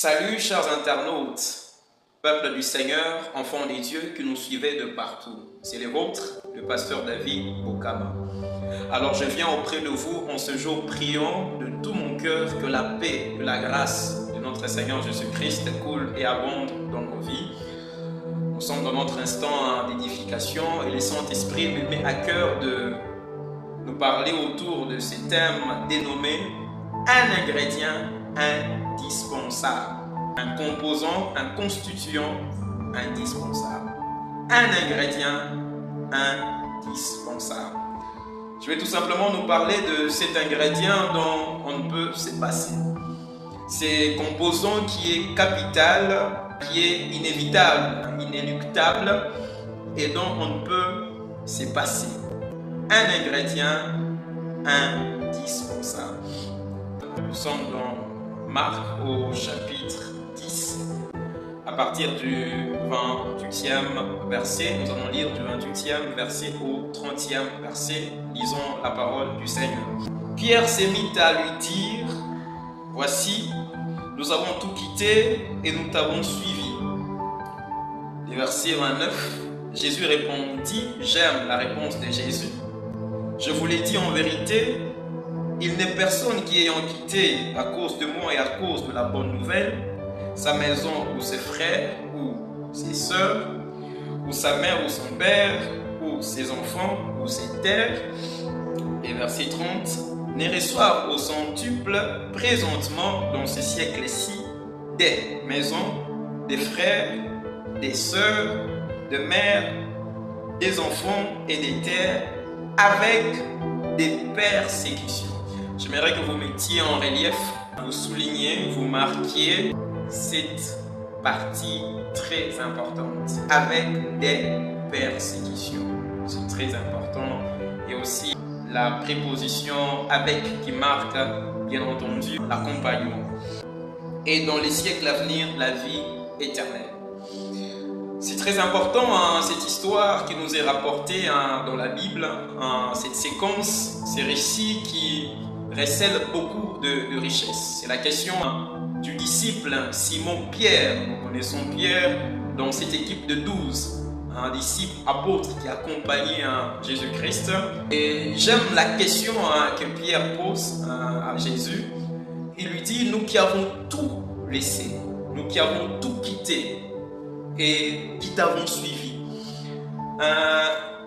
Salut chers internautes, peuple du Seigneur, enfants des dieux qui nous suivez de partout. C'est les vôtres, le pasteur David Bokama. Alors je viens auprès de vous en ce jour priant de tout mon cœur que la paix, que la grâce de notre Seigneur Jésus-Christ coule et abonde dans nos vies. Nous sommes dans notre instant d'édification et le Saint-Esprit me met à cœur de nous parler autour de ces thèmes dénommés un ingrédient indispensable, un composant, un constituant indispensable, un ingrédient indispensable. Je vais tout simplement nous parler de cet ingrédient dont on ne peut se passer. C'est un composant qui est capital, qui est inévitable, inéluctable et dont on ne peut se passer. Un ingrédient indispensable. Nous sommes dans Marc au chapitre 10, à partir du 28e verset. Nous allons lire du 28e verset au 30e verset. Lisons la parole du Seigneur. Pierre s'est mis à lui dire: voici, nous avons tout quitté et nous t'avons suivi. Le verset 29, Jésus répondit, j'aime la réponse de Jésus. Je vous l'ai dit en vérité, il n'est personne qui ayant quitté à cause de moi et à cause de la bonne nouvelle, sa maison ou ses frères ou ses sœurs, ou sa mère ou son père, ou ses enfants ou ses terres, et verset 30, ne reçoivent au centuple présentement dans ce siècle-ci des maisons, des frères, des sœurs, de mères, des enfants et des terres, avec des persécutions. J'aimerais que vous mettiez en relief, vous souligniez, vous marquiez cette partie très importante, avec des persécutions. C'est très important. Et aussi la préposition avec qui marque, bien entendu, l'accompagnement. Et dans les siècles à venir, la vie éternelle. C'est très important, cette histoire qui nous est rapportée dans la Bible, cette séquence, ces récits qui recèlent beaucoup de richesses. C'est la question du disciple Simon-Pierre. Nous connaissons Pierre dans cette équipe de 12, un disciple apôtre qui accompagnait Jésus-Christ. Et j'aime la question que Pierre pose à Jésus. Il lui dit, nous qui avons tout laissé, nous qui avons tout quitté et qui t'avons suivi,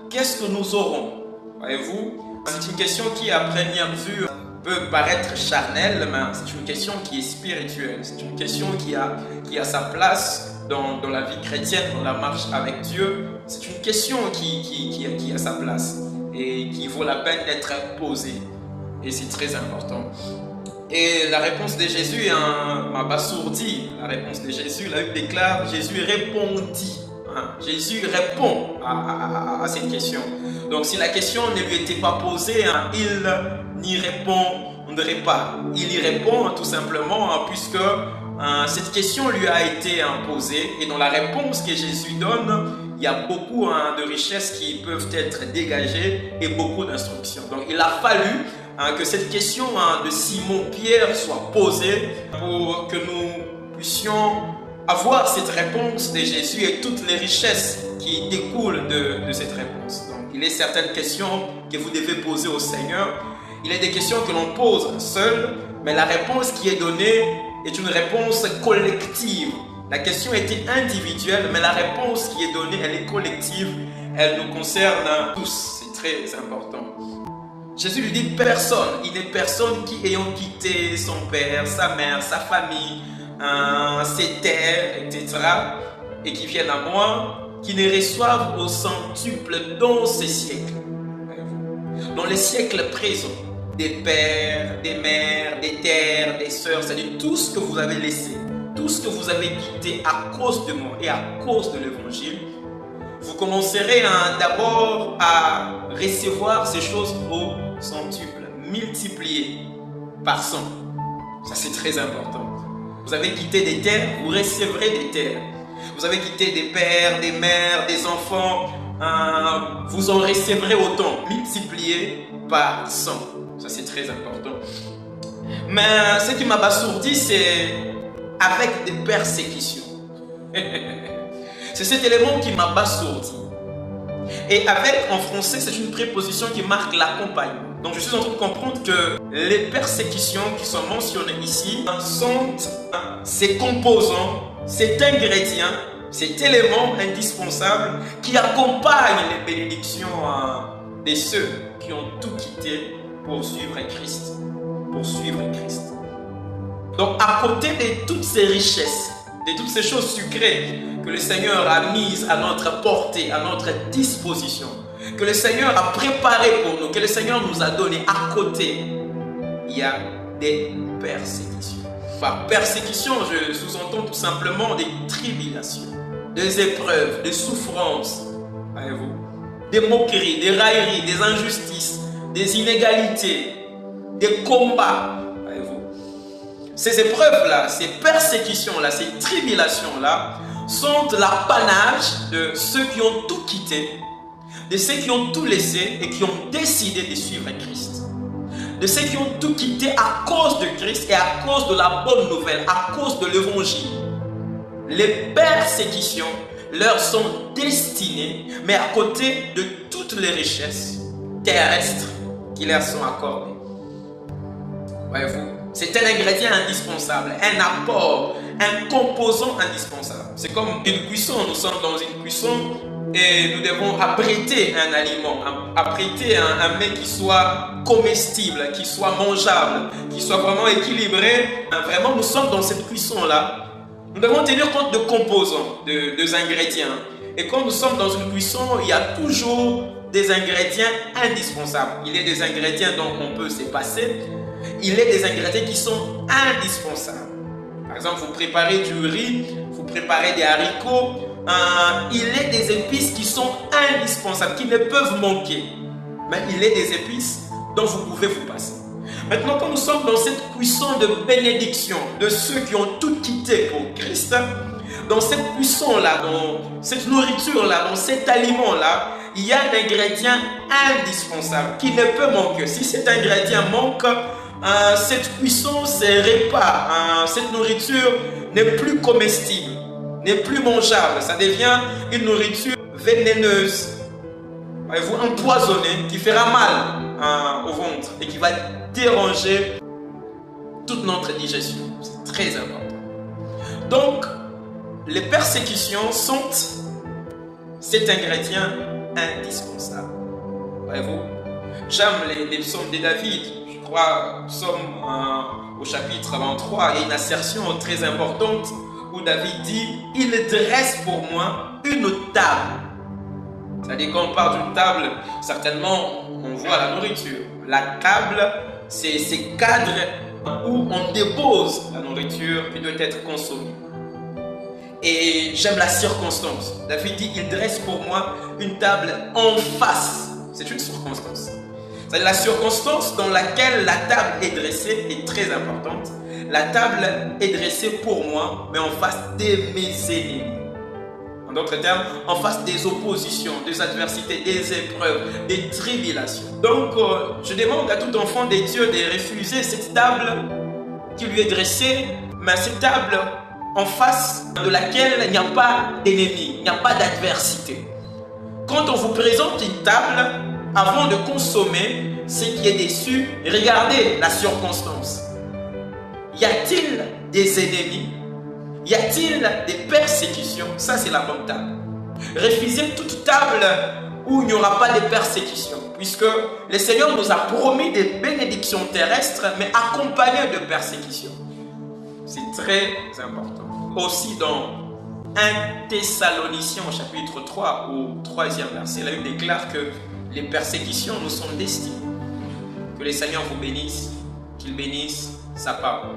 qu'est-ce que nous aurons? Voyez-vous, c'est une question qui à première vue peut paraître charnelle, mais c'est une question qui est spirituelle. C'est une question qui a sa place dans la vie chrétienne, dans la marche avec Dieu. C'est une question qui a sa place et qui vaut la peine d'être posée. Et c'est très important. Et la réponse de Jésus m'a abasourdi. La réponse de Jésus, la Bible déclare, Jésus répondit. Jésus répond à cette question. Donc si la question ne lui était pas posée, il n'y répondrait pas. Il y répond tout simplement puisque cette question lui a été posée. Et dans la réponse que Jésus donne, il y a beaucoup de richesses qui peuvent être dégagées et beaucoup d'instructions. Donc il a fallu que cette question de Simon-Pierre soit posée pour que nous puissions avoir cette réponse de Jésus et toutes les richesses qui découlent de cette réponse. Donc, il est certaines questions que vous devez poser au Seigneur. Il est des questions que l'on pose seul, mais la réponse qui est donnée est une réponse collective. La question était individuelle, mais la réponse qui est donnée, elle est collective. Elle nous concerne tous. C'est très important. Jésus lui dit personne. Il n'est personne qui ayant quitté son père, sa mère, sa famille, ses terres, etc. et qui viennent à moi, qui ne reçoivent au centuple dans ces siècles. Dans les siècles présents, des pères, des mères, des terres, des sœurs, c'est-à-dire tout ce que vous avez laissé, tout ce que vous avez quitté à cause de moi et à cause de l'évangile, vous commencerez d'abord à recevoir ces choses au centuple, multipliées par 100. Ça, c'est très important. Vous avez quitté des terres, vous recevrez des terres. Vous avez quitté des pères, des mères, des enfants, vous en recevrez autant, multiplié par 100. Ça, c'est très important. Mais ce qui m'a abasourdi, c'est avec des persécutions. C'est cet élément qui m'a abasourdi. Et avec, en français, c'est une préposition qui marque l'accompagnement. Donc je suis en train de comprendre que les persécutions qui sont mentionnées ici sont ces composants, cet ingrédient, cet élément indispensable qui accompagne les bénédictions de ceux qui ont tout quitté pour suivre Christ. Pour suivre Christ. Donc à côté de toutes ces richesses, de toutes ces choses sucrées que le Seigneur a mises à notre portée, à notre disposition, que le Seigneur a préparé pour nous, que le Seigneur nous a donné, à côté, il y a des persécutions. Par persécution, je sous-entends tout simplement des tribulations, des épreuves, des souffrances, voyez-vous, des moqueries, des railleries, des injustices, des inégalités, des combats. Ces épreuves-là, ces persécutions-là, ces tribulations-là sont l'apanage de ceux qui ont tout quitté, de ceux qui ont tout laissé et qui ont décidé de suivre Christ. De ceux qui ont tout quitté à cause de Christ et à cause de la bonne nouvelle, à cause de l'évangile. Les persécutions leur sont destinées, mais à côté de toutes les richesses terrestres qui leur sont accordées. Voyez-vous, c'est un ingrédient indispensable, un apport, un composant indispensable. C'est comme une cuisson, nous sommes dans une cuisson et nous devons apprêter un aliment, apprêter un mets qui soit comestible, qui soit mangeable, qui soit vraiment équilibré. Vraiment, nous sommes dans cette cuisson-là. Nous devons tenir compte de composants, de ingrédients. Et quand nous sommes dans une cuisson, il y a toujours des ingrédients indispensables. Il y a des ingrédients dont on peut se passer. Il y a des ingrédients qui sont indispensables. Par exemple, vous préparez du riz, vous préparez des haricots. Il y a des épices qui sont indispensables, qui ne peuvent manquer. Mais il y a des épices dont vous pouvez vous passer. Maintenant, quand nous sommes dans cette cuisson de bénédiction de ceux qui ont tout quitté pour Christ, dans cette cuisson-là, dans cette nourriture-là, dans cet aliment-là, il y a un ingrédient indispensable qui ne peut manquer. Si cet ingrédient manque, cette cuisson se répare, cette nourriture n'est plus comestible, n'est plus mangeable, ça devient une nourriture vénéneuse, voyez-vous, empoisonnée, qui fera mal au ventre et qui va déranger toute notre digestion. C'est très important. Donc, les persécutions sont cet ingrédient indispensable. Voyez-vous, j'aime les psaumes de David. Je crois, psaume au chapitre 23, il y a une assertion très importante où David dit « Il dresse pour moi une table ». C'est-à-dire quand on parle d'une table, certainement on voit la nourriture. La table, c'est ces cadres où on dépose la nourriture qui doit être consommée. Et j'aime la circonstance. David dit, il dresse pour moi une table en face. C'est une circonstance. C'est-à-dire la circonstance dans laquelle la table est dressée est très importante. La table est dressée pour moi, mais en face de mes ennemis. En d'autres termes, en face des oppositions, des adversités, des épreuves, des tribulations. Donc, je demande à tout enfant de Dieu de refuser cette table qui lui est dressée, mais cette table en face de laquelle il n'y a pas d'ennemis, il n'y a pas d'adversité. Quand on vous présente une table, avant de consommer ce qui est dessus, regardez la circonstance. Y a-t-il des ennemis? Y a-t-il des persécutions? Ça, c'est la bonne table. Refusez toute table où il n'y aura pas de persécutions, puisque le Seigneur nous a promis des bénédictions terrestres, mais accompagnées de persécutions. C'est très important. Aussi dans 1 Thessaloniciens au chapitre 3, au 3e verset, là, il déclare que les persécutions nous sont destinées. Que le Seigneur vous bénisse, qu'il bénisse sa parole.